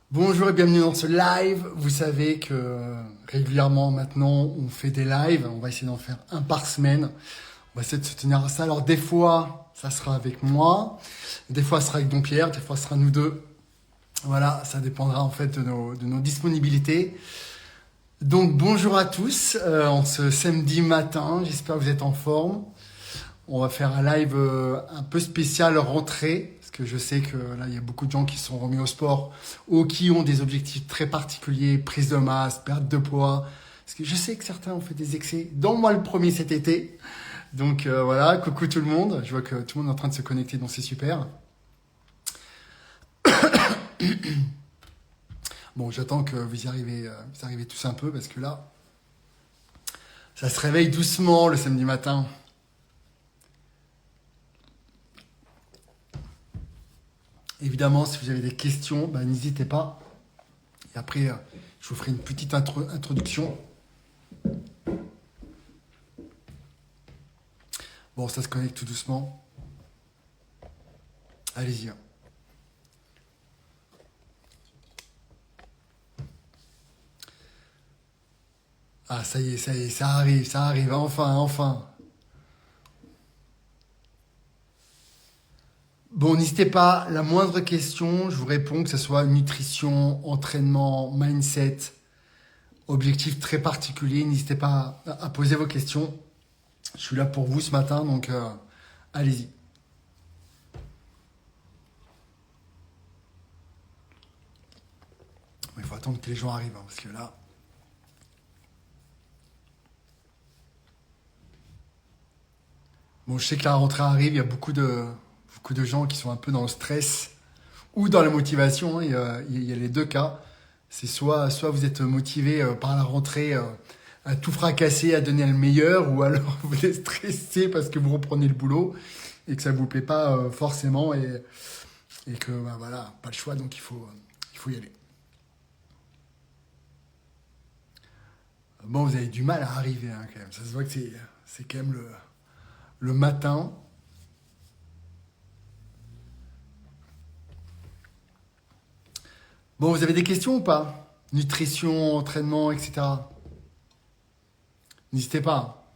Bonjour et bienvenue dans ce live. Vous savez que régulièrement maintenant on fait des lives. On va essayer d'en faire un par semaine. On va essayer de se tenir à ça. Alors des fois ça sera avec moi, des fois ça sera avec Don Pierre, des fois ce sera nous deux. Voilà, ça dépendra en fait de nos disponibilités. Donc bonjour à tous en ce samedi matin. J'espère que vous êtes en forme. On va faire un live un peu spécial rentrée, parce que je sais que là, il y a beaucoup de gens qui sont remis au sport ou qui ont des objectifs très particuliers, prise de masse, perte de poids. Parce que je sais que certains ont fait des excès, dont moi le premier cet été. Donc voilà, coucou tout le monde. Je vois que tout le monde est en train de se connecter, donc c'est super. Bon, j'attends que vous arrivez tous un peu, parce que là, ça se réveille doucement le samedi matin. Évidemment, si vous avez des questions, bah, n'hésitez pas. Et après, je vous ferai une petite introduction. Bon, ça se connecte tout doucement. Allez-y. Ah, ça y est, ça arrive, enfin, enfin. Bon, n'hésitez pas, la moindre question, je vous réponds, que ce soit nutrition, entraînement, mindset, objectif très particulier. N'hésitez pas à poser vos questions. Je suis là pour vous ce matin, donc allez-y. Il faut attendre que les gens arrivent, hein, parce que là... Bon, je sais que la rentrée arrive, il y a beaucoup de gens qui sont un peu dans le stress ou dans la motivation, hein. Il y a les deux cas. C'est soit vous êtes motivé par la rentrée à tout fracasser, à donner le meilleur, ou alors vous êtes stressé parce que vous reprenez le boulot et que ça vous plaît pas forcément et que bah, voilà, pas le choix, donc il faut y aller. Bon, vous avez du mal à arriver hein, quand même. Ça se voit que c'est quand même le matin. Bon, vous avez des questions ou pas? Nutrition, entraînement, etc. N'hésitez pas.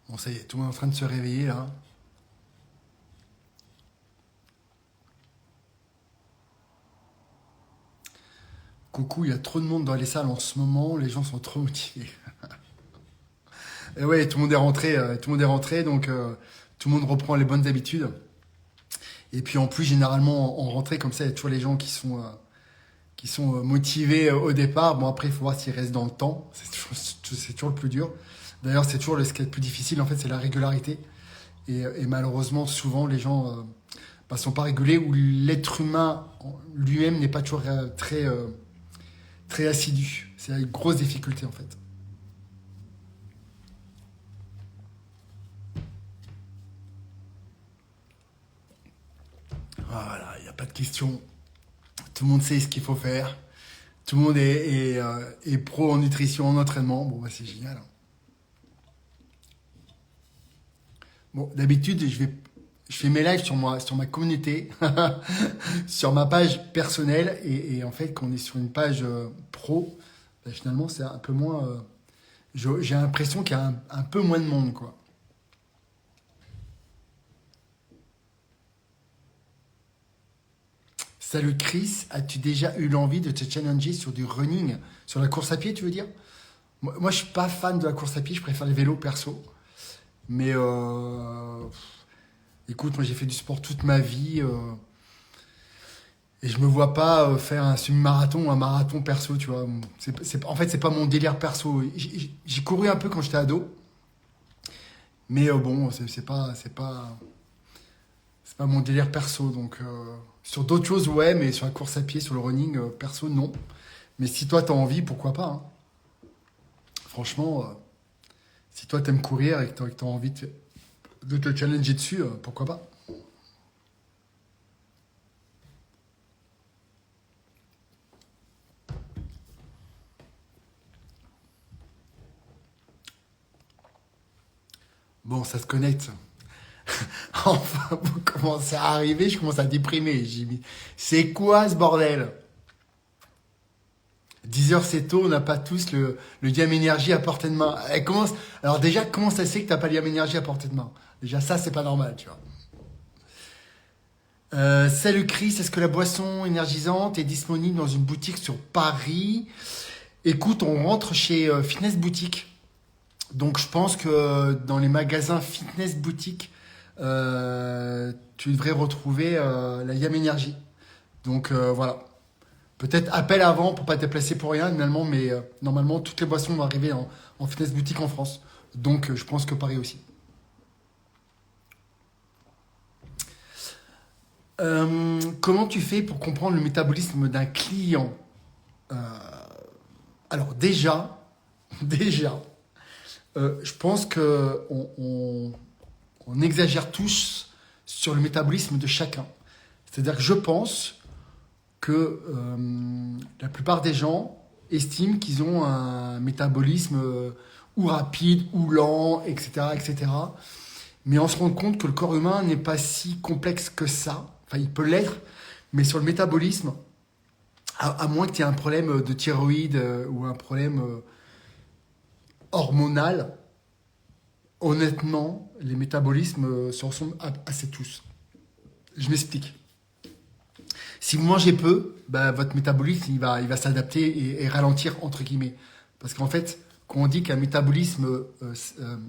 Bon, ça y est, tout le monde est en train de se réveiller là. Coucou, il y a trop de monde dans les salles en ce moment, les gens sont trop motivés. Et ouais, tout le monde est rentré, tout le monde est rentré, donc tout le monde reprend les bonnes habitudes. Et puis en plus, généralement, en rentrée comme ça, il y a toujours les gens qui sont motivés au départ. Bon, après, il faut voir s'ils restent dans le temps. C'est toujours le plus dur. D'ailleurs, c'est toujours ce qui est le plus difficile, en fait, c'est la régularité. Et malheureusement, souvent, les gens bah, sont pas régulés ou l'être humain lui-même n'est pas toujours très assidu. C'est une grosse difficulté, en fait. Voilà, il n'y a pas de question. Tout le monde sait ce qu'il faut faire. Tout le monde est pro en nutrition, en entraînement. Bon, bah, c'est génial, hein. Bon, d'habitude, je fais mes lives sur ma communauté, sur ma page personnelle. Et en fait, quand on est sur une page pro, bah, finalement, c'est un peu moins. J'ai l'impression qu'il y a un peu moins de monde, quoi. Salut Chris, as-tu déjà eu l'envie de te challenger sur du running, sur la course à pied, tu veux dire? Moi, je suis pas fan de la course à pied, je préfère les vélos perso. Mais écoute, moi j'ai fait du sport toute ma vie et je me vois pas faire un semi-marathon ou un marathon perso, tu vois. En fait, c'est pas mon délire perso. J'ai couru un peu quand j'étais ado, mais bon, c'est pas mon délire perso. Donc sur d'autres choses, ouais, mais sur la course à pied, sur le running, perso, non. Mais si toi t'as envie, pourquoi pas, hein. Franchement, si toi t'aimes courir et que t'as envie de te challenger dessus, pourquoi pas. Bon, ça se connecte. Enfin, vous commencez à arriver, je commence à déprimer. J'ai mis, c'est quoi ce bordel? 10 heures c'est tôt, on n'a pas tous le Diam Énergie à portée de main. Alors déjà, comment ça se fait que t'as pas le Diam Énergie à portée de main? Déjà, ça, c'est pas normal, tu vois. Salut Chris, est-ce que la boisson énergisante est disponible dans une boutique sur Paris? Écoute, on rentre chez Fitness Boutique. Donc je pense que dans les magasins Fitness Boutique, tu devrais retrouver la Yam Energy. Donc voilà. Peut-être appel avant pour pas te déplacer pour rien, finalement, mais normalement toutes les boissons vont arriver en Fitness Boutique en France. Donc je pense que Paris aussi. Comment tu fais pour comprendre le métabolisme d'un client? Euh, alors déjà, je pense que on exagère tous sur le métabolisme de chacun. C'est-à-dire que je pense que la plupart des gens estiment qu'ils ont un métabolisme ou rapide ou lent, etc., etc. Mais on se rend compte que le corps humain n'est pas si complexe que ça. Enfin, il peut l'être, mais sur le métabolisme, à moins que tu aies un problème de thyroïde ou un problème hormonal, honnêtement, les métabolismes se ressemblent assez tous. Je m'explique. Si vous mangez peu, bah, votre métabolisme il va s'adapter et ralentir, entre guillemets. Parce qu'en fait, quand on dit qu'un métabolisme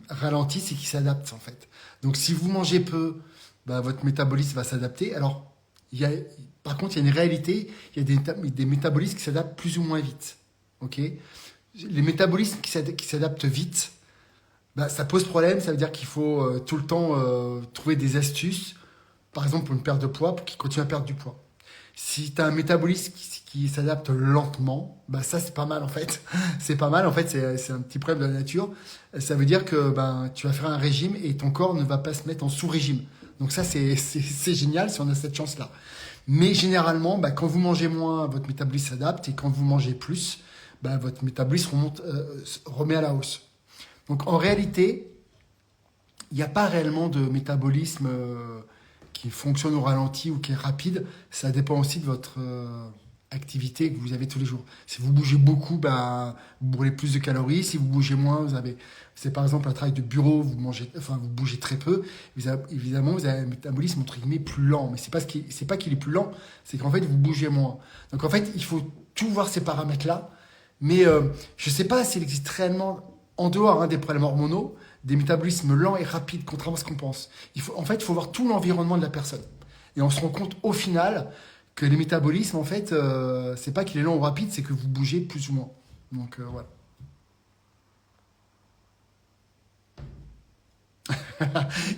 ralentit, c'est qu'il s'adapte, en fait. Donc si vous mangez peu, bah, votre métabolisme va s'adapter. Alors, par contre, il y a une réalité, il y a des métabolismes qui s'adaptent plus ou moins vite. Ok? Les métabolismes qui s'adaptent vite, bah, ça pose problème. Ça veut dire qu'il faut tout le temps trouver des astuces, par exemple pour une perte de poids, pour qu'il continue à perdre du poids. Si tu as un métabolisme qui s'adapte lentement, bah ça c'est pas mal en fait. C'est pas mal en fait, c'est un petit problème de la nature. Ça veut dire que ben, tu vas faire un régime et ton corps ne va pas se mettre en sous-régime. Donc ça c'est génial si on a cette chance-là. Mais généralement, bah, quand vous mangez moins, votre métabolisme s'adapte et quand vous mangez plus, bah, votre métabolisme remet à la hausse. Donc en réalité, il n'y a pas réellement de métabolisme qui fonctionne au ralenti ou qui est rapide. Ça dépend aussi de votre activité que vous avez tous les jours. Si vous bougez beaucoup, ben, vous brûlez plus de calories. Si vous bougez moins, c'est par exemple un travail de bureau, vous bougez très peu. Évidemment, vous avez un métabolisme entre guillemets plus lent. Mais c'est pas qu'il est plus lent, c'est qu'en fait vous bougez moins. Donc en fait, il faut tout voir ces paramètres-là. Mais je sais pas s'il existe réellement en dehors des problèmes hormonaux, des métabolismes lents et rapides, contrairement à ce qu'on pense. En fait, il faut voir tout l'environnement de la personne. Et on se rend compte au final que les métabolismes, en fait, c'est pas qu'il est lent ou rapide, c'est que vous bougez plus ou moins. Donc voilà.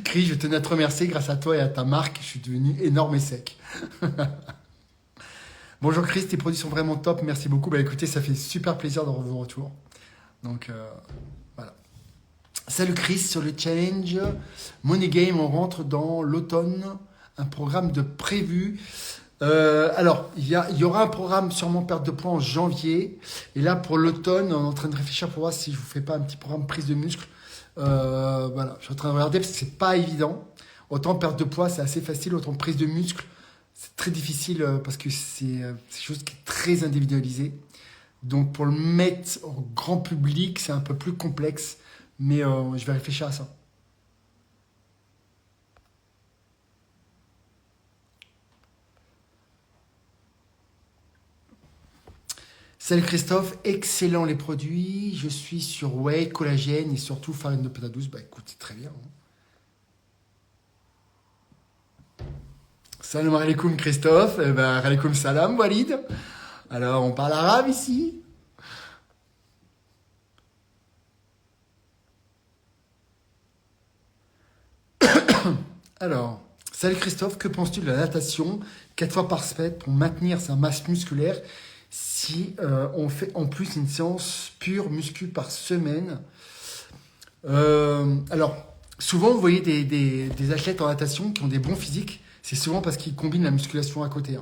Chris, je tenais à te remercier. Grâce à toi et à ta marque, je suis devenu énorme et sec. Bonjour Chris, tes produits sont vraiment top. Merci beaucoup. Bah écoutez, ça fait super plaisir de vos retours. Donc voilà. Salut Chris, sur le challenge Money Game, on rentre dans l'automne, un programme de prévu. Alors, il y aura un programme sûrement perte de poids en janvier. Et là, pour l'automne, on est en train de réfléchir pour voir si je vous fais pas un petit programme prise de muscle. Voilà, je suis en train de regarder parce que c'est pas évident. Autant perte de poids, c'est assez facile. Autant prise de muscle, c'est très difficile parce que c'est quelque chose qui est très individualisé. Donc, pour le mettre au grand public, c'est un peu plus complexe. Mais je vais réfléchir à ça. Salut Christophe, excellent les produits. Je suis sur whey, collagène et surtout farine de patates douce. Bah écoute, c'est très bien. Salam alaikum Christophe. Eh ben, alaikum salam Walid. Alors, on parle arabe ici? Alors, salut Christophe, que penses-tu de la natation 4 fois par semaine pour maintenir sa masse musculaire si on fait en plus une séance pure muscu par semaine? Alors, souvent vous voyez des athlètes en natation qui ont des bons physiques, c'est souvent parce qu'ils combinent la musculation à côté.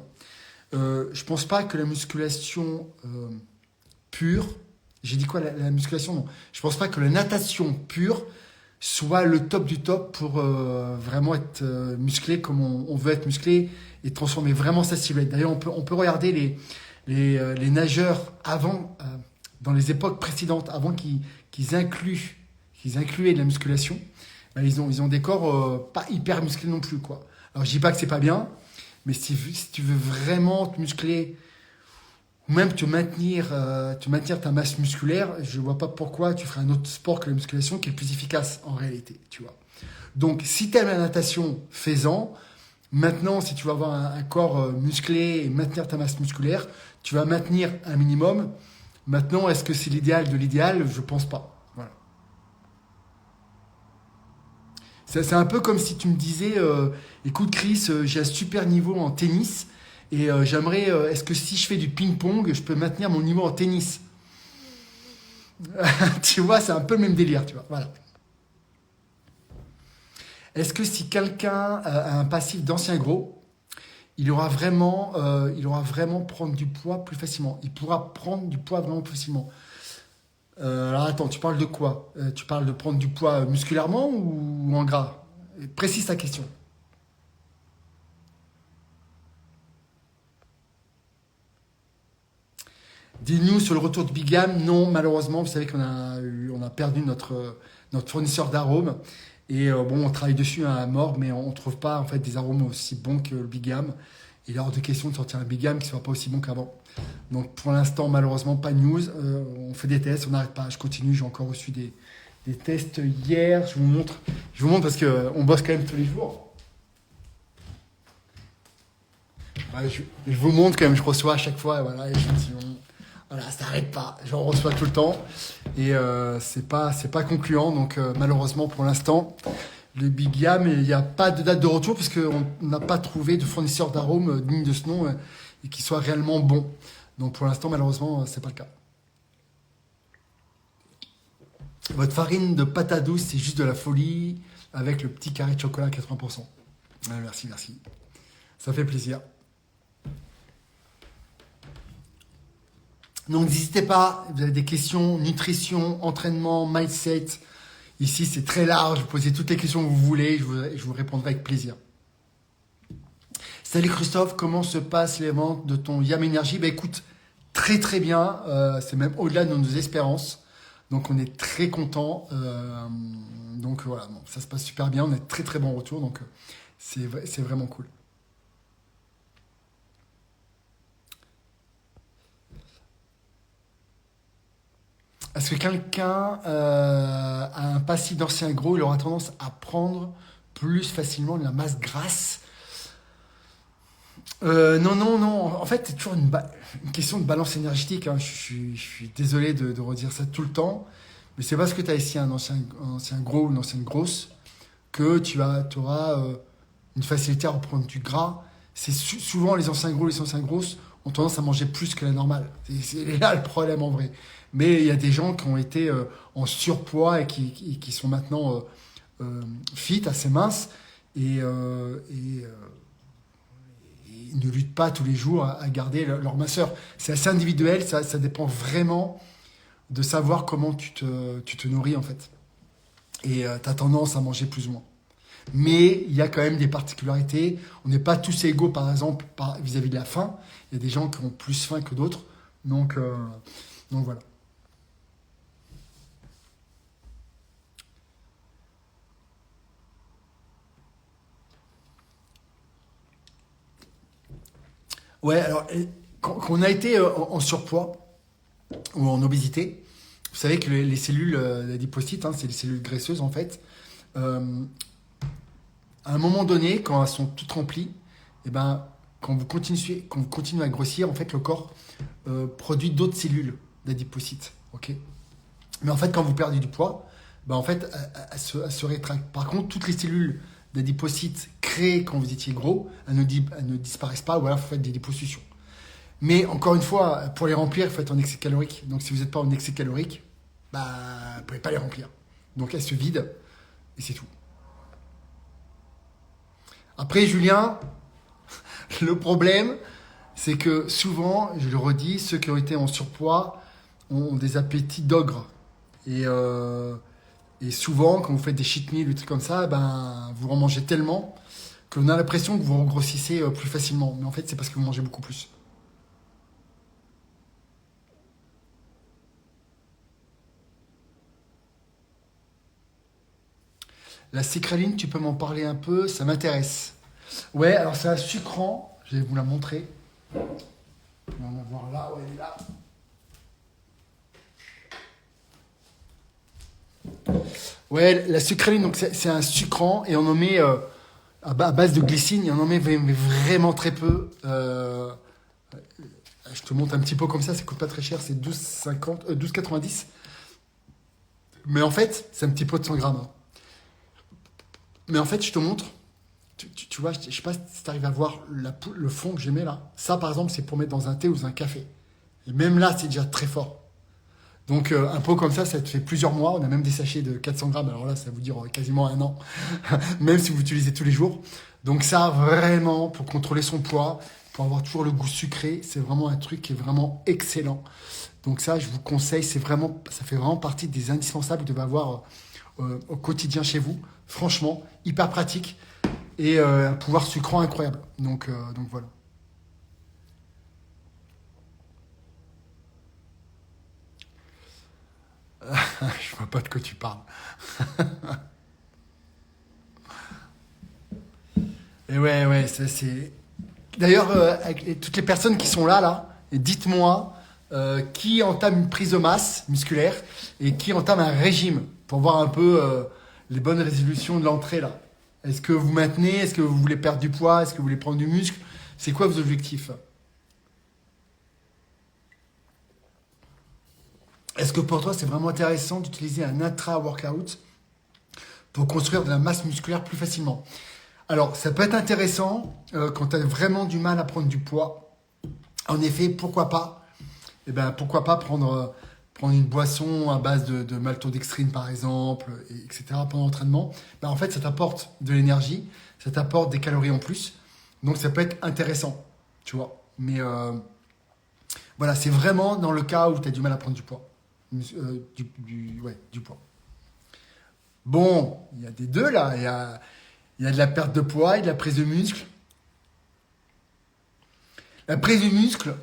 Je pense pas que la musculation pure, j'ai dit quoi la musculation? Non, je pense pas que la natation pure soit le top du top pour vraiment être musclé comme on veut être musclé et transformer vraiment sa silhouette. D'ailleurs, on peut regarder les nageurs avant, dans les époques précédentes, avant qu'ils incluaient de la musculation, ben, ils ont des corps pas hyper musclés non plus, quoi. Alors, je dis pas que c'est pas bien, mais si tu veux vraiment te muscler ou même te maintenir ta masse musculaire, je vois pas pourquoi tu ferais un autre sport que la musculation qui est le plus efficace en réalité, tu vois. Donc, si tu aimes la natation, fais-en. Maintenant, si tu veux avoir un corps musclé et maintenir ta masse musculaire, tu vas maintenir un minimum. Maintenant, est-ce que c'est l'idéal de l'idéal? Je pense pas. Voilà. C'est un peu comme si tu me disais, écoute Chris, j'ai un super niveau en tennis et j'aimerais, est-ce que si je fais du ping-pong, je peux maintenir mon niveau en tennis? Tu vois, c'est un peu le même délire, tu vois. Voilà. Est-ce que si quelqu'un a un passif d'ancien gros, il aura vraiment prendre du poids plus facilement? Il pourra prendre du poids vraiment plus facilement. Alors attends, tu parles de quoi? Tu parles de prendre du poids musculairement ou en gras? Précise ta question. Des news sur le retour de Bigam? Non, malheureusement, vous savez on a perdu notre fournisseur d'arômes. Et bon, on travaille dessus à mort, mais on ne trouve pas en fait des arômes aussi bons que le Bigam. Il est hors de question de sortir un Bigam qui ne soit pas aussi bon qu'avant. Donc pour l'instant, malheureusement, pas de news. On fait des tests, on n'arrête pas. Je continue, j'ai encore reçu des tests hier. Je vous montre. Je vous montre parce qu'on bosse quand même tous les jours. Ouais, je vous montre quand même, je reçois à chaque fois, voilà, échantillon. Voilà, ça n'arrête pas. J'en reçois tout le temps. Et c'est pas concluant. Donc malheureusement pour l'instant, le Big Yam, il n'y a pas de date de retour parce qu'on n'a pas trouvé de fournisseur d'arômes digne de ce nom et qui soit réellement bon. Donc pour l'instant, malheureusement, c'est pas le cas. Votre farine de patate douce, c'est juste de la folie avec le petit carré de chocolat à 80%. Ouais, merci, merci. Ça fait plaisir. Donc n'hésitez pas, vous avez des questions, nutrition, entraînement, mindset. Ici, c'est très large, vous posez toutes les questions que vous voulez, je vous répondrai avec plaisir. Salut Christophe, comment se passent les ventes de ton Yam Energy? Bah écoute, très très bien, c'est même au-delà de nos espérances. Donc on est très content. Donc voilà, bon, ça se passe super bien, on a de très très bons retours, donc c'est vraiment cool. Est-ce que quelqu'un a un passif d'ancien gros, il aura tendance à prendre plus facilement de la masse grasse? Non, non, non. En fait, c'est toujours une question de balance énergétique, hein. Je suis désolé de redire ça tout le temps, mais c'est parce que tu as ici un ancien gros ou une ancienne grosse que tu auras une facilité à reprendre du gras. Souvent les anciens gros, les anciens grosses ont tendance à manger plus que la normale. C'est là le problème en vrai. Mais il y a des gens qui ont été en surpoids et qui sont maintenant fit, assez minces et ils ne luttent pas tous les jours à garder leur minceur. C'est assez individuel, ça dépend vraiment de savoir comment tu te nourris en fait. Et tu as tendance à manger plus ou moins. Mais il y a quand même des particularités. On n'est pas tous égaux, par exemple, vis-à-vis de la faim. Il y a des gens qui ont plus faim que d'autres. Donc voilà. Ouais, alors, quand on a été en surpoids ou en obésité, vous savez que les cellules adipocytes, hein, c'est les cellules graisseuses en fait, euh, à un moment donné, quand elles sont toutes remplies, et ben, quand vous continuez à grossir, en fait, le corps produit d'autres cellules d'adipocytes. Ok. Mais en fait, quand vous perdez du poids, ben, en fait, elles se rétractent. Par contre, toutes les cellules d'adipocytes créées quand vous étiez gros, elles ne disparaissent pas, ou alors vous faites des liposuctions. Mais encore une fois, pour les remplir, il faut être en excès calorique. Donc si vous n'êtes pas en excès calorique, bah, vous ne pouvez pas les remplir. Donc elles se vident et c'est tout. Après, Julien, le problème, c'est que souvent, je le redis, ceux qui ont été en surpoids ont des appétits d'ogre. Et Et souvent, quand vous faites des cheat meals, des trucs comme ça, ben, vous en mangez tellement qu'on a l'impression que vous regrossissez plus facilement. Mais en fait, c'est parce que vous mangez beaucoup plus. La citraline, tu peux m'en parler un peu, ça m'intéresse. Ouais, alors c'est un sucrant, je vais vous la montrer. On va en avoir là, ouais, elle est là. Ouais, la sucraline, donc c'est un sucrant et on en met à base de glycine, et on en met mais vraiment très peu. Je te montre un petit peu comme ça coûte pas très cher, c'est 12,50, 12,90. Mais en fait, c'est un petit pot de 100 grammes, hein. Mais en fait, je te montre, tu vois, je sais pas si tu arrives à voir le fond que j'ai mis là. Ça, par exemple, c'est pour mettre dans un thé ou dans un café. Et même là, c'est déjà très fort. Donc, un pot comme ça te fait plusieurs mois. On a même des sachets de 400 grammes. Alors là, ça vous dire quasiment un an, même si vous utilisez tous les jours. Donc ça, vraiment, pour contrôler son poids, pour avoir toujours le goût sucré, c'est vraiment un truc qui est vraiment excellent. Donc ça, je vous conseille, ça fait vraiment partie des indispensables que vous devez avoir au quotidien chez vous. Franchement, hyper pratique et un pouvoir sucrant incroyable. Donc voilà. Je vois pas de quoi tu parles. Et ouais, ça c'est. D'ailleurs, toutes les personnes qui sont là, dites-moi qui entame une prise de masse musculaire et qui entame un régime pour voir un peu les bonnes résolutions de l'entrée là. Est-ce que vous maintenez? Est-ce que vous voulez perdre du poids? Est-ce que vous voulez prendre du muscle? C'est quoi vos objectifs? Est-ce que pour toi c'est vraiment intéressant d'utiliser un intra-workout pour construire de la masse musculaire plus facilement? Alors, ça peut être intéressant quand tu as vraiment du mal à prendre du poids. En effet, pourquoi pas? Eh ben, pourquoi pas prendre une boisson à base de maltodextrine, par exemple, etc. pendant l'entraînement. Ben, en fait, ça t'apporte de l'énergie, ça t'apporte des calories en plus. Donc, ça peut être intéressant, tu vois. Mais voilà, c'est vraiment dans le cas où tu as du mal à prendre du poids. Ouais, du poids. Bon, il y a des deux là. Il y a de la perte de poids et de la prise de muscle. La prise de muscle,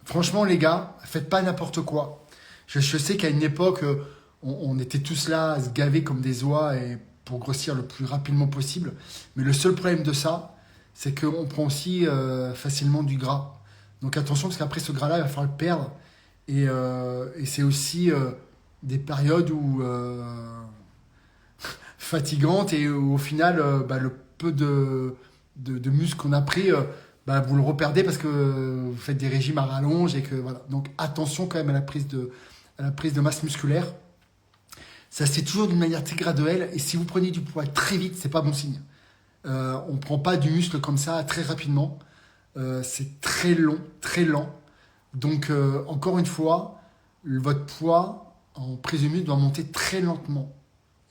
franchement les gars, faites pas n'importe quoi. Je sais qu'à une époque, on était tous là à se gaver comme des oies et pour grossir le plus rapidement possible. Mais le seul problème de ça, c'est qu'on prend aussi facilement du gras. Donc attention parce qu'après ce gras-là, il va falloir le perdre. Et c'est aussi des périodes où fatigante et au final, bah, le peu de muscle qu'on a pris, bah, vous le reperdez parce que vous faites des régimes à rallonge et que voilà. Donc attention quand même à la prise de masse musculaire. Ça se fait toujours d'une manière très graduelle et si vous prenez du poids très vite, c'est pas bon signe. On ne prend pas du muscle comme ça très rapidement. C'est très long, très lent. Donc encore une fois, votre poids en prise de muscle doit monter très lentement.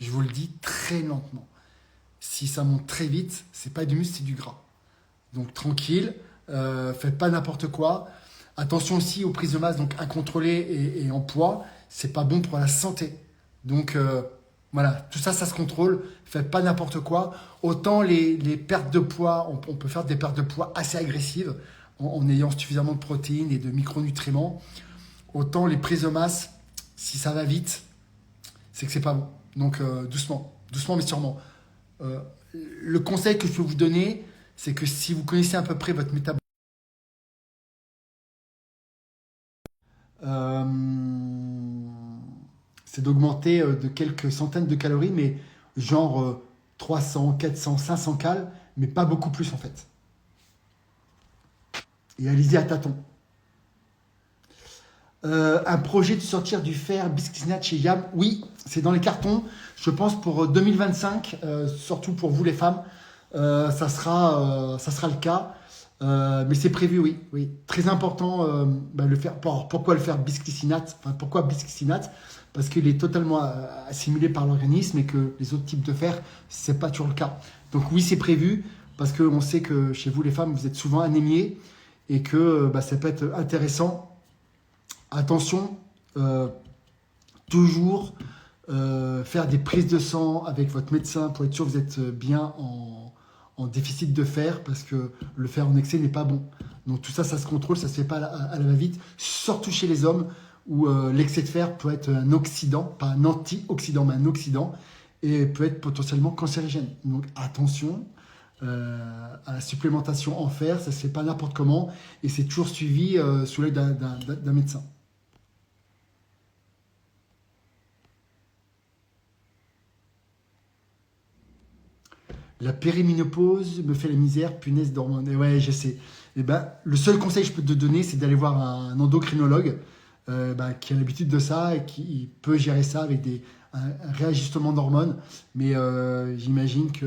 Je vous le dis très lentement. Si ça monte très vite, c'est pas du muscle, c'est du gras. Donc tranquille, faites pas n'importe quoi. Attention aussi aux prises de masse donc incontrôlées et en poids, c'est pas bon pour la santé. Donc voilà, tout ça, ça se contrôle. Faites pas n'importe quoi. Autant les pertes de poids, on peut faire des pertes de poids assez agressives en ayant suffisamment de protéines et de micronutriments. Autant les prises de masse, si ça va vite, c'est que c'est pas bon. Donc doucement, doucement mais sûrement. Euh, le conseil que je peux vous donner, c'est que si vous connaissez à peu près votre métabolisme, euh, c'est d'augmenter de quelques centaines de calories, mais genre 300, 400, 500 cales, mais pas beaucoup plus en fait. Et allez-y à tâtons. Un projet de sortir du fer biscuit chez Yam, oui, c'est dans les cartons. Je pense pour 2025, surtout pour vous les femmes, ça sera le cas. Mais c'est prévu, oui, oui. Très important, bah, le faire. Pourquoi le faire bisglycinate? Enfin, pourquoi bisglycinate? Parce qu'il est totalement assimilé par l'organisme et que les autres types de fer, c'est pas toujours le cas. Donc oui, c'est prévu parce qu'on sait que chez vous les femmes, vous êtes souvent anémiées et que bah, ça peut être intéressant. Attention, toujours faire des prises de sang avec votre médecin pour être sûr que vous êtes bien en déficit de fer, parce que le fer en excès n'est pas bon. Donc tout ça, ça se contrôle, ça se fait pas à la va-vite, surtout chez les hommes, où l'excès de fer peut être un oxydant, pas un antioxydant, mais un oxydant, et peut être potentiellement cancérigène. Donc attention à la supplémentation en fer, ça se fait pas n'importe comment, et c'est toujours suivi sous l'œil d'un médecin. La périménopause me fait la misère, punaise d'hormones. Et ouais, je sais. Et ben, le seul conseil que je peux te donner, c'est d'aller voir un endocrinologue qui a l'habitude de ça et qui peut gérer ça avec un réajustement d'hormones. Mais j'imagine que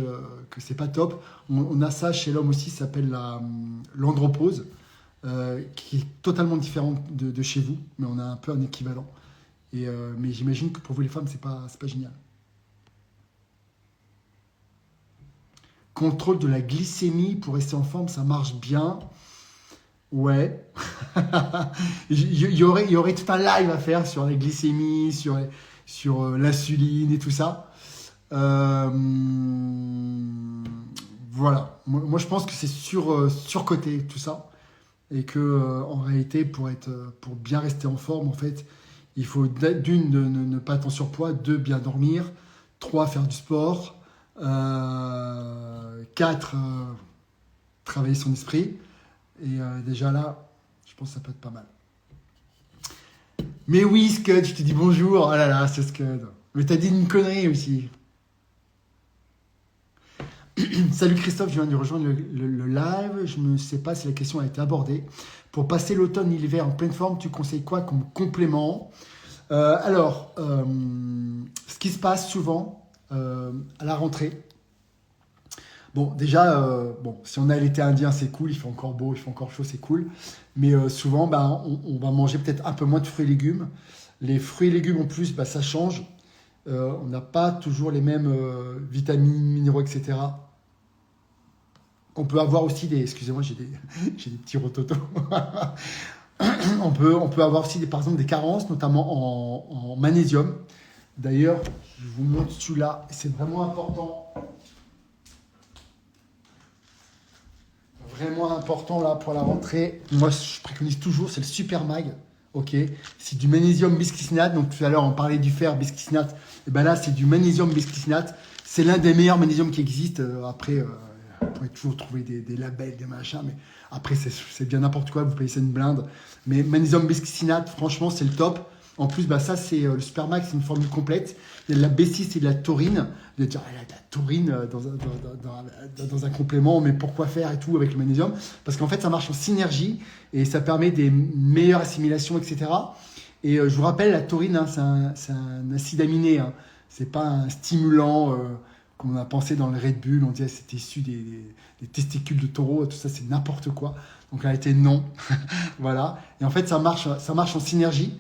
c'est pas top. On a ça chez l'homme aussi, ça s'appelle l'andropause, qui est totalement différente de chez vous, mais on a un peu un équivalent. Mais j'imagine que pour vous les femmes, c'est pas génial. Contrôle de la glycémie pour rester en forme, ça marche bien. Ouais. Il y aurait tout un live à faire sur la glycémie, sur l'insuline et tout ça. Voilà. Moi, je pense que c'est surcoté tout ça. Et que en réalité, pour bien rester en forme, en fait, il faut d'une, ne pas être en surpoids, deux, bien dormir, trois, faire du sport. 4, travailler son esprit. Et déjà là, je pense que ça peut être pas mal. Mais oui, Scud, je te dis bonjour. Oh là là, c'est Scud. Mais t'as dit une connerie aussi. Salut Christophe, je viens de rejoindre le live. Je ne sais pas si la question a été abordée. Pour passer l'automne et l'hiver en pleine forme, tu conseilles quoi comme complément? Ce qui se passe souvent à la rentrée. Bon, déjà, si on a l'été indien, c'est cool, il fait encore beau, il fait encore chaud, c'est cool. Mais souvent, on va manger peut-être un peu moins de fruits et légumes. Les fruits et légumes en plus, ça change. On n'a pas toujours les mêmes vitamines, minéraux, etc. On peut avoir aussi des... Excusez-moi, j'ai des petits rototos. on peut avoir aussi, par exemple, des carences, notamment en magnésium. D'ailleurs, je vous montre celui-là, c'est vraiment important. Vraiment important là pour la rentrée. Moi, je préconise toujours, c'est le Super Mag. Ok, c'est du magnésium bisglycinate. Donc tout à l'heure, on parlait du fer bisglycinate. Et ben là, c'est du magnésium bisglycinate. C'est l'un des meilleurs magnésiums qui existent. Après, vous pouvez toujours trouver des labels, des machins, mais après, c'est bien n'importe quoi. Vous payez ça une blinde. Mais magnésium bisglycinate, franchement, c'est le top. En plus, ça, c'est le Super Mag, c'est une formule complète. Il y a de la B6 et de la taurine. Vous allez dire, il y a de la taurine dans un complément, mais pourquoi faire et tout avec le magnésium? Parce qu'en fait, ça marche en synergie et ça permet des meilleures assimilations, etc. Et je vous rappelle, la taurine, c'est un acide aminé. C'est pas un stimulant qu'on a pensé dans le Red Bull. On disait que c'était issu des testicules de taureau. Tout ça, c'est n'importe quoi. Donc, en réalité, non. Voilà. Et en fait, ça marche en synergie.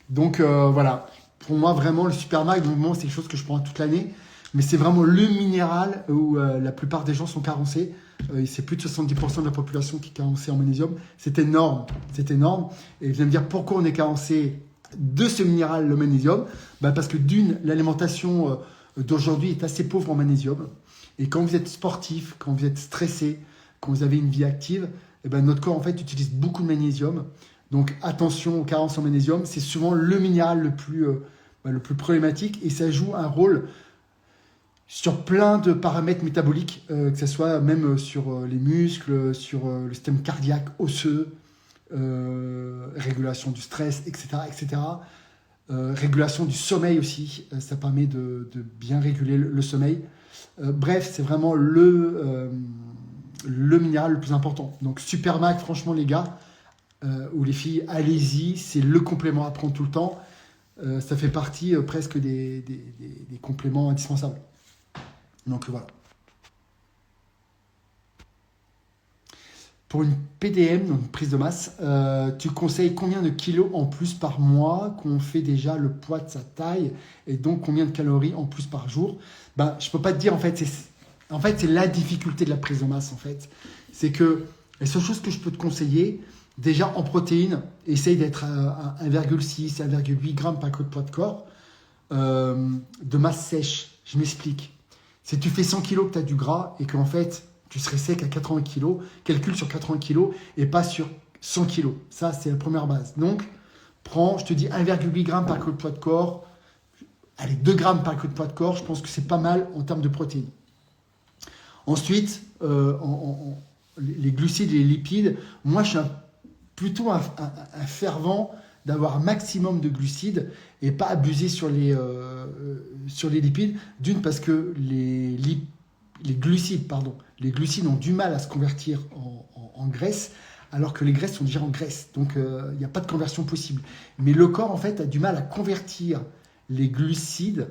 Donc voilà, pour moi vraiment le Super Mag, c'est quelque chose que je prends toute l'année, mais c'est vraiment le minéral où la plupart des gens sont carencés. C'est plus de 70% de la population qui est carencée en magnésium. C'est énorme. Et vous allez me dire pourquoi on est carencé de ce minéral, le magnésium? Parce que d'une, l'alimentation d'aujourd'hui est assez pauvre en magnésium. Et quand vous êtes sportif, quand vous êtes stressé, quand vous avez une vie active, notre corps en fait utilise beaucoup de magnésium. Donc attention aux carences en magnésium, c'est souvent le minéral le plus problématique et ça joue un rôle sur plein de paramètres métaboliques, que ce soit même sur les muscles, sur le système cardiaque, osseux, régulation du stress, etc. Régulation du sommeil aussi, ça permet de bien réguler le sommeil. Bref, c'est vraiment le minéral le plus important. Donc Super Mag, franchement les gars, ou les filles, allez-y, c'est le complément à prendre tout le temps. Ça fait partie presque des compléments indispensables. Donc voilà. Pour une PDM, donc une prise de masse, tu conseilles combien de kilos en plus par mois, qu'on fait déjà le poids de sa taille, et donc combien de calories en plus par jour? Je peux pas te dire, en fait, c'est la difficulté de la prise de masse, en fait. C'est que la seule chose que je peux te conseiller, déjà en protéines, essaye d'être à 1,6, 1,8 grammes par kilo de poids de corps. de masse sèche. Je m'explique. Si tu fais 100 kg que tu as du gras et qu'en fait, tu serais sec à 80 kg, calcule sur 80 kg et pas sur 100 kg. Ça, c'est la première base. Donc, prends, je te dis 1,8 g par kilo de poids de corps. Allez, 2 grammes par kilo de poids de corps, je pense que c'est pas mal en termes de protéines. Ensuite, les glucides et les lipides, moi je suis plutôt un fervent d'avoir un maximum de glucides et pas abuser sur les lipides. D'une, parce que les glucides ont du mal à se convertir en graisse, alors que les graisses sont déjà en graisse. Donc il n'y a pas de conversion possible. Mais le corps en fait a du mal à convertir les glucides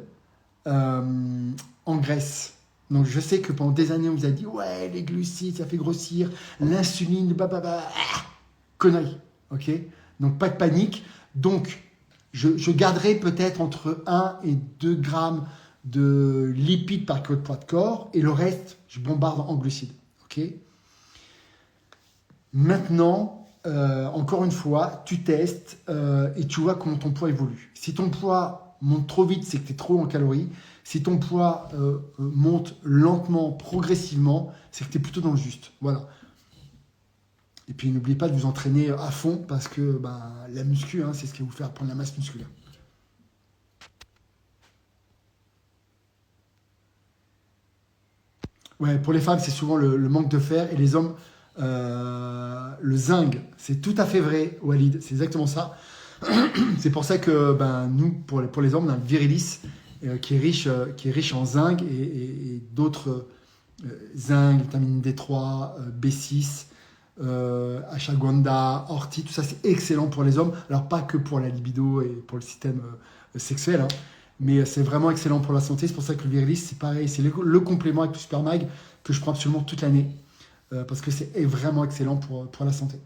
en graisse. Donc je sais que pendant des années on vous a dit ouais les glucides ça fait grossir, l'insuline, connerie, ok. Donc pas de panique. Donc je garderai peut-être entre 1 et 2 grammes de lipides par kilo de poids de corps et le reste je bombarde en glucides, ok. Maintenant, encore une fois, tu testes et tu vois comment ton poids évolue. Si ton poids monte trop vite, c'est que tu es trop en calories. Si ton poids monte lentement, progressivement, c'est que tu es plutôt dans le juste. Voilà. Et puis n'oubliez pas de vous entraîner à fond parce que la muscu, c'est ce qui va vous faire prendre la masse musculaire. Ouais, pour les femmes, c'est souvent le manque de fer et les hommes, le zinc. C'est tout à fait vrai, Walid. C'est exactement ça. C'est pour ça que nous, pour les hommes, on a le Virilis qui est riche en zinc et d'autres zinc, vitamine D3, B6, ashwagandha, ortie, tout ça c'est excellent pour les hommes. Alors pas que pour la libido et pour le système sexuel, mais c'est vraiment excellent pour la santé. C'est pour ça que le Virilis, c'est pareil, c'est le complément avec le Supermag que je prends absolument toute l'année parce que c'est vraiment excellent pour la santé.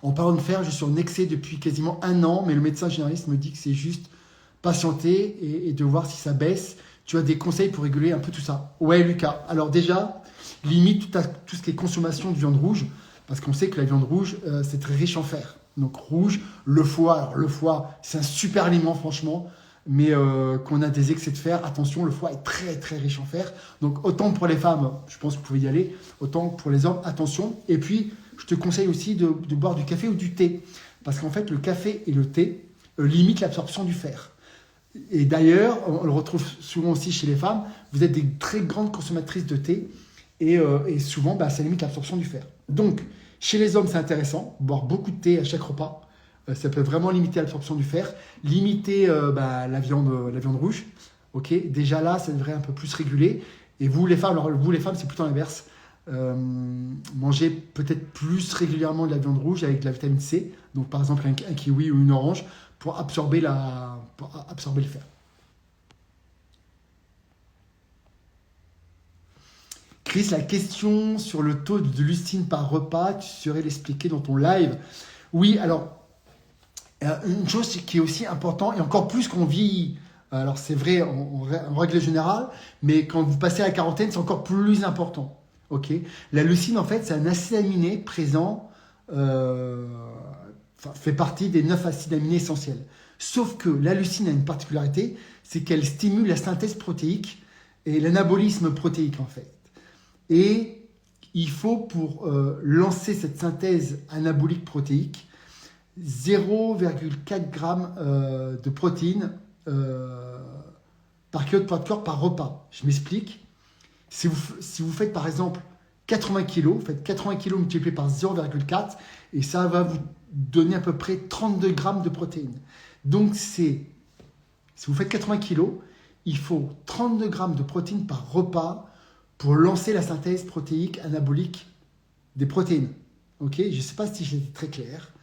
En parlant de fer, je suis en excès depuis quasiment 1 an, mais le médecin généraliste me dit que c'est juste patienter et de voir si ça baisse. Tu as des conseils pour réguler un peu tout ça? Ouais, Lucas. Alors déjà, limite tout ce qui est consommation de viande rouge, parce qu'on sait que la viande rouge, c'est très riche en fer. Donc rouge, le foie. Alors le foie, c'est un super aliment, franchement, mais qu'on a des excès de fer, attention, le foie est très très riche en fer. Donc autant pour les femmes, je pense que vous pouvez y aller, autant pour les hommes, attention. Et puis, je te conseille aussi de boire du café ou du thé. Parce qu'en fait, le café et le thé limitent l'absorption du fer. Et d'ailleurs, on le retrouve souvent aussi chez les femmes, vous êtes des très grandes consommatrices de thé et souvent, ça limite l'absorption du fer. Donc, chez les hommes, c'est intéressant, boire beaucoup de thé à chaque repas. Ça peut vraiment limiter l'absorption du fer, limiter la viande rouge. Ok, déjà là, ça devrait un peu plus réguler. Et vous, les femmes, c'est plutôt l'inverse. Manger peut-être plus régulièrement de la viande rouge avec de la vitamine C, donc par exemple un kiwi ou une orange pour absorber le fer. Chris, la question sur le taux de leucine par repas, tu saurais l'expliquer dans ton live? Oui, alors une chose qui est aussi importante et encore plus qu'on vieillit. Alors c'est vrai en règle générale, mais quand vous passez à la quarantaine, c'est encore plus important. Okay. La leucine, en fait, c'est un acide aminé présent, fait partie des 9 acides aminés essentiels. Sauf que la leucine a une particularité, c'est qu'elle stimule la synthèse protéique et l'anabolisme protéique, en fait. Et il faut, pour lancer cette synthèse anabolique protéique, 0,4 g de protéines par kilo de poids de corps par repas. Je m'explique. Si vous faites par exemple 80 kg, vous faites 80 kg multiplié par 0,4 et ça va vous donner à peu près 32 g de protéines. Donc si vous faites 80 kg, il faut 32 g de protéines par repas pour lancer la synthèse protéique anabolique des protéines. Okay, je ne sais pas si j'étais très clair,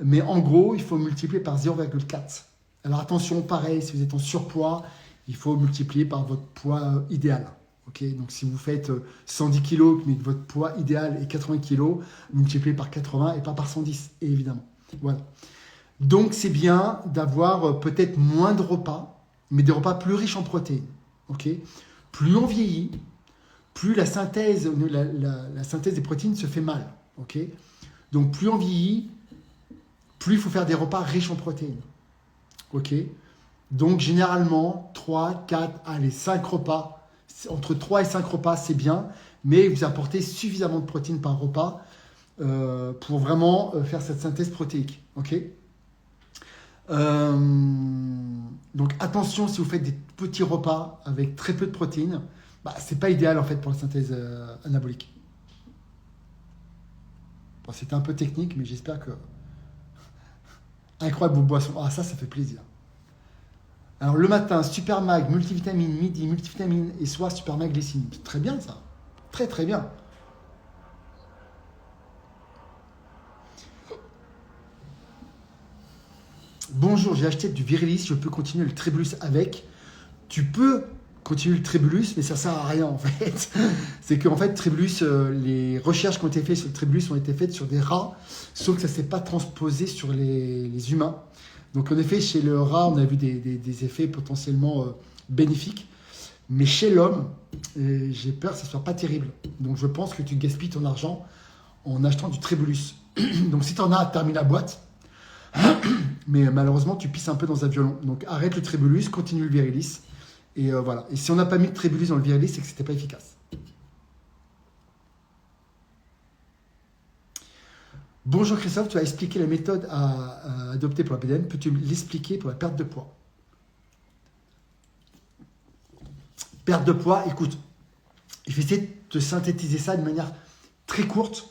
mais en gros, il faut multiplier par 0,4. Alors attention, pareil, si vous êtes en surpoids, il faut multiplier par votre poids idéal. Okay, donc si vous faites 110 kg, mais que votre poids idéal est 80 kg, multipliez par 80 et pas par 110, évidemment. Voilà. Donc c'est bien d'avoir peut-être moins de repas, mais des repas plus riches en protéines. Okay, plus on vieillit, plus la synthèse des protéines se fait mal. Okay, donc plus on vieillit, plus il faut faire des repas riches en protéines. Ok? Donc, généralement, 3, 4, allez, 5 repas. Entre 3 et 5 repas, c'est bien. Mais vous apportez suffisamment de protéines par repas pour vraiment faire cette synthèse protéique. Ok? Donc, attention, si vous faites des petits repas avec très peu de protéines, ce n'est pas idéal en fait pour la synthèse anabolique. Bon, c'était un peu technique, mais j'espère que... Incroyable vos boissons. Ah, ça fait plaisir. Alors, le matin, Super Mag, multivitamine, midi, multivitamine, et soir, Super Mag, glycine. Très bien, ça. Très, très bien. Bonjour, j'ai acheté du Virilis, je peux continuer le Tribulus avec. Tu peux continuer le Tribulus, mais ça sert à rien, en fait. C'est qu'en fait, Tribulus, les recherches qui ont été faites sur le Tribulus ont été faites sur des rats, sauf que ça ne s'est pas transposé sur les humains. Donc, en effet, chez le rat, on a vu des effets potentiellement bénéfiques. Mais chez l'homme, j'ai peur que ça ne soit pas terrible. Donc, je pense que tu gaspilles ton argent en achetant du Tribulus. Donc, si tu en as, termine la boîte. Mais malheureusement, tu pisses un peu dans un violon. Donc, arrête le Tribulus, continue le Virilis. Et voilà. Et si on n'a pas mis de Tribulus dans le Virilis, c'est que c'était pas efficace. Bonjour Christophe, tu as expliqué la méthode à adopter pour la PDN. Peux-tu l'expliquer pour la perte de poids? Perte de poids, écoute, je vais essayer de te synthétiser ça de manière très courte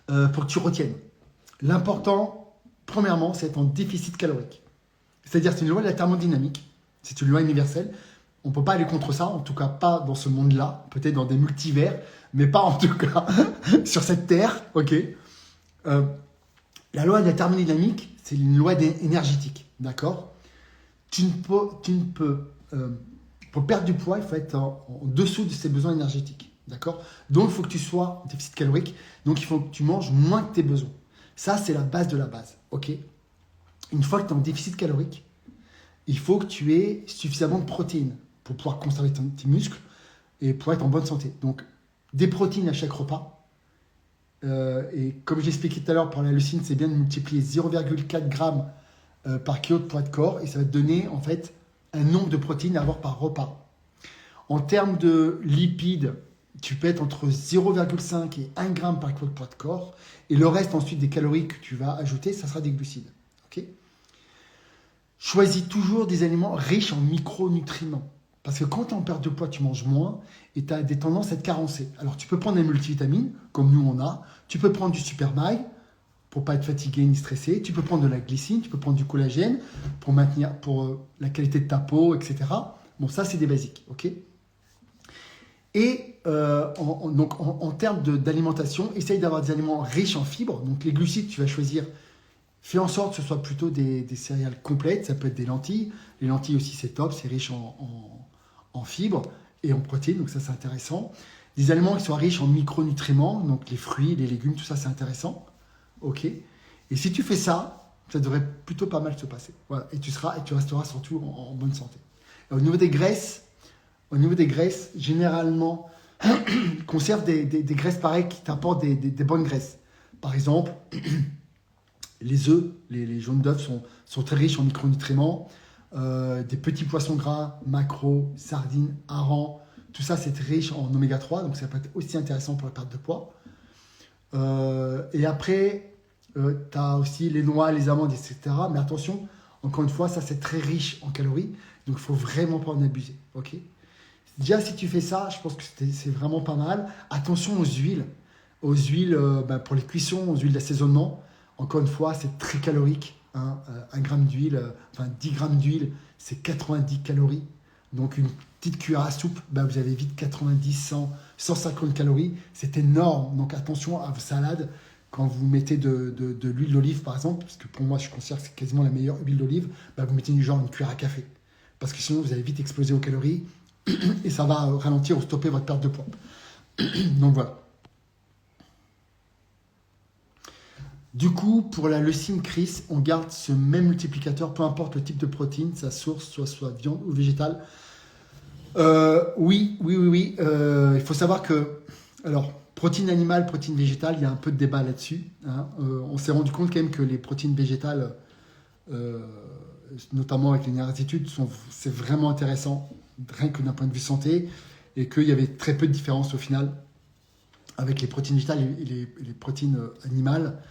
pour que tu retiennes. L'important, premièrement, c'est être en déficit calorique. C'est-à-dire, c'est une loi de la thermodynamique. C'est une loi universelle. On ne peut pas aller contre ça, en tout cas pas dans ce monde-là, peut-être dans des multivers, mais pas en tout cas sur cette terre. Ok. La loi de la thermodynamique, c'est une loi énergétique, d'accord? Tu ne peux pour perdre du poids, il faut être en dessous de ses besoins énergétiques, d'accord? Donc, il faut que tu sois en déficit calorique, donc il faut que tu manges moins que tes besoins. Ça, c'est la base de la base, ok? Une fois que tu es en déficit calorique, il faut que tu aies suffisamment de protéines pour pouvoir conserver tes muscles et pour être en bonne santé. Donc, des protéines à chaque repas. Et comme j'ai expliqué tout à l'heure pour la leucine, c'est bien de multiplier 0,4 g par kilo de poids de corps et ça va te donner en fait un nombre de protéines à avoir par repas. En termes de lipides, tu peux être entre 0,5 et 1 g par kilo de poids de corps et le reste ensuite des calories que tu vas ajouter, ça sera des glucides. Okay. Choisis toujours des aliments riches en micronutriments. Parce que quand tu es en perte de poids, tu manges moins et tu as des tendances à être carencé. Alors, tu peux prendre des multivitamines, comme nous on a. Tu peux prendre du Super Mag pour ne pas être fatigué ni stressé. Tu peux prendre de la glycine, tu peux prendre du collagène pour maintenir la qualité de ta peau, etc. Bon, ça, c'est des basiques. Ok. Et en termes d'alimentation, essaye d'avoir des aliments riches en fibres. Donc, les glucides, tu vas choisir. Fais en sorte que ce soit plutôt des céréales complètes. Ça peut être des lentilles. Les lentilles aussi, c'est top. C'est riche en fibres et en protéines, donc ça c'est intéressant. Des aliments qui soient riches en micronutriments, donc les fruits, les légumes, tout ça c'est intéressant. Ok. Et si tu fais ça, ça devrait plutôt pas mal se passer. Voilà. Et tu resteras surtout en bonne santé. Et au niveau des graisses, généralement, conserve des graisses pareilles qui t'apportent des bonnes graisses. Par exemple, les œufs, les jaunes d'œufs sont très riches en micronutriments. Des petits poissons gras, maquereaux, sardines, harengs, tout ça c'est très riche en oméga 3, donc ça peut être aussi intéressant pour la perte de poids. Et après, tu as aussi les noix, les amandes, etc. Mais attention, encore une fois, ça c'est très riche en calories, donc il ne faut vraiment pas en abuser. Okay. Déjà, si tu fais ça, je pense que c'est vraiment pas mal. Attention aux huiles. Aux huiles pour les cuissons, aux huiles d'assaisonnement. Encore une fois, c'est très calorique. 1 gramme d'huile, 10 grammes d'huile, c'est 90 calories. Donc, une petite cuillère à soupe, vous avez vite 90, 100, 150 calories. C'est énorme. Donc, attention à vos salades. Quand vous mettez de l'huile d'olive, par exemple, parce que pour moi, je considère que c'est quasiment la meilleure huile d'olive, vous mettez une cuillère à café. Parce que sinon, vous allez vite exploser aux calories et ça va ralentir ou stopper votre perte de poids. Donc, voilà. Du coup, pour la leucine Chris, on garde ce même multiplicateur, peu importe le type de protéine, sa source, soit viande ou végétale. Oui. Il faut savoir que, alors, Protéines animales, protéines végétales, il y a un peu de débat là-dessus. Hein. On s'est rendu compte quand même que les protéines végétales, notamment avec les dernières études, c'est vraiment intéressant, rien que d'un point de vue santé, et qu'il y avait très peu de différence au final avec les protéines végétales et les protéines animales.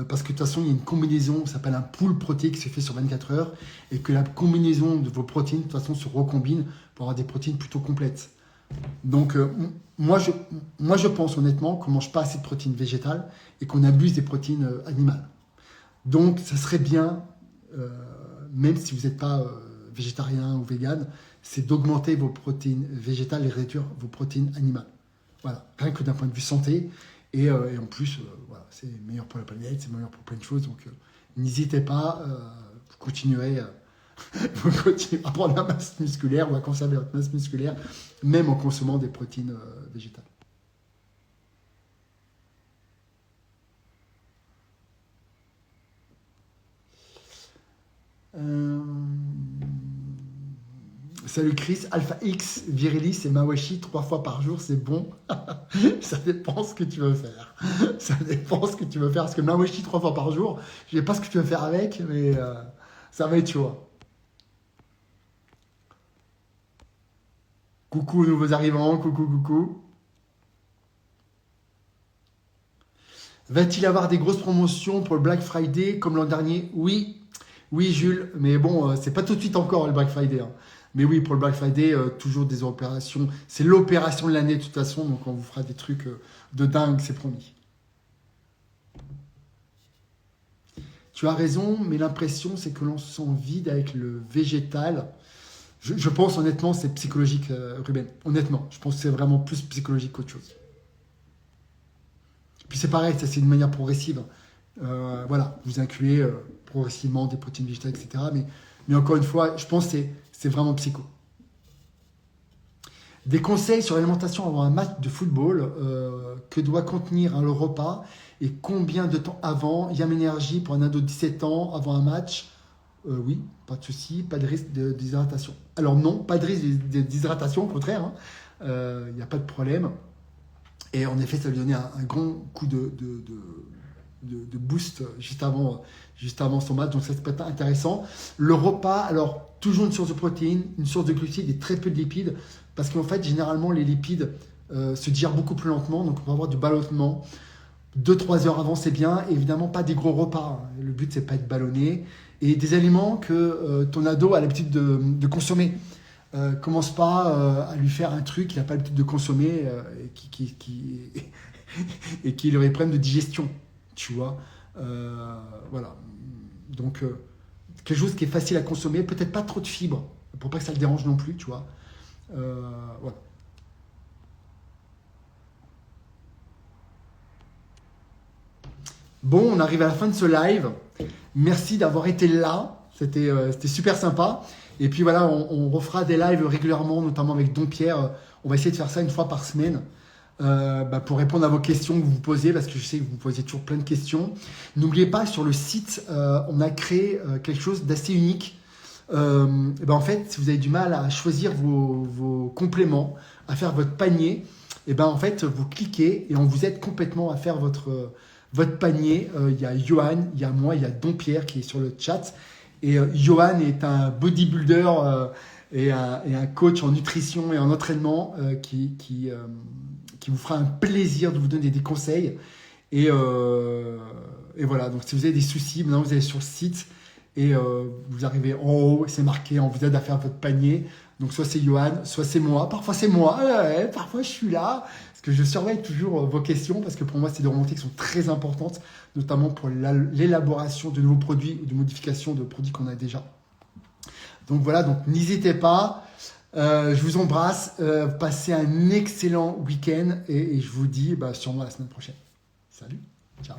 Parce que de toute façon, il y a une combinaison, ça s'appelle un pool protéique qui se fait sur 24 heures, et que la combinaison de vos protéines, de toute façon, se recombine pour avoir des protéines plutôt complètes. Donc, moi, je pense honnêtement qu'on ne mange pas assez de protéines végétales et qu'on abuse des protéines animales. Donc, ça serait bien, même si vous n'êtes pas végétarien ou vegan, c'est d'augmenter vos protéines végétales et réduire vos protéines animales. Voilà, rien que d'un point de vue santé. Et en plus, voilà, c'est meilleur pour la planète, c'est meilleur pour plein de choses. Donc, n'hésitez pas, vous continuerez à prendre la masse musculaire ou à conserver votre masse musculaire, même en consommant des protéines végétales. Salut Chris, Alpha X, Virilis et Mawashi 3 fois par jour, c'est bon. Ça dépend ce que tu veux faire. Ça dépend ce que tu veux faire. Parce que Mawashi 3 fois par jour, je ne sais pas ce que tu veux faire avec, mais ça va être chaud. Coucou nouveaux arrivants, coucou. Va-t-il avoir des grosses promotions pour le Black Friday comme l'an dernier? Oui, Jules, mais bon, c'est pas tout de suite encore le Black Friday. Hein. Mais oui, pour le Black Friday, toujours des opérations. C'est l'opération de l'année de toute façon, donc on vous fera des trucs de dingue, c'est promis. Tu as raison, mais l'impression, c'est que l'on se sent vide avec le végétal. Je pense honnêtement, c'est psychologique, Ruben. Honnêtement, je pense que c'est vraiment plus psychologique qu'autre chose. Puis c'est pareil, ça c'est une manière progressive. Voilà, vous incluez progressivement des protéines végétales, etc. Mais encore une fois, je pense que c'est vraiment psycho. Des conseils sur l'alimentation avant un match de football. Que doit contenir le repas et combien de temps avant? Yam Energy pour un ado de 17 ans avant un match. Oui, pas de souci, pas de risque de déshydratation. Alors non, pas de risque de déshydratation, au contraire. Il n'y a pas de problème. Et en effet, ça va lui donner un grand coup de boost juste avant son match. Donc ça peut être intéressant. Le repas, alors toujours une source de protéines, une source de glucides et très peu de lipides. Parce qu'en fait, généralement, les lipides se digèrent beaucoup plus lentement. Donc on va avoir du ballonnement. 2-3 heures avant, c'est bien. Et évidemment, pas des gros repas. Hein. Le but, c'est pas être ballonné. Et des aliments que ton ado a l'habitude de consommer. Commence pas à lui faire un truc qu'il n'a pas l'habitude de consommer et qui lui aurait problème de digestion, tu vois. Voilà. Donc, quelque chose qui est facile à consommer, peut-être pas trop de fibres, pour pas que ça le dérange non plus, tu vois. Voilà. Bon, on arrive à la fin de ce live. Merci d'avoir été là. C'était super sympa. Et puis voilà, on refera des lives régulièrement, notamment avec Don Pierre. On va essayer de faire ça une fois par semaine pour répondre à vos questions que vous vous posez, parce que je sais que vous posez toujours plein de questions. N'oubliez pas, sur le site, on a créé quelque chose d'assez unique. En fait, si vous avez du mal à choisir vos compléments, à faire votre panier, en fait, vous cliquez et on vous aide complètement à faire votre panier. Il y a Johan, il y a moi, il y a Don Pierre qui est sur le chat. Et Johan est un bodybuilder et un coach en nutrition et en entraînement qui vous fera un plaisir de vous donner des conseils. Et voilà, donc si vous avez des soucis, maintenant vous allez sur le site et vous arrivez en haut, c'est marqué, on vous aide à faire votre panier. Donc soit c'est Johan, soit c'est moi. Parfois c'est moi, parfois je suis là. Parce que je surveille toujours vos questions, parce que pour moi c'est des remontées qui sont très importantes, notamment pour l'élaboration de nouveaux produits ou de modifications de produits qu'on a déjà. Donc voilà, donc n'hésitez pas. Je vous embrasse. Passez un excellent week-end et je vous dis sûrement la semaine prochaine. Salut, ciao.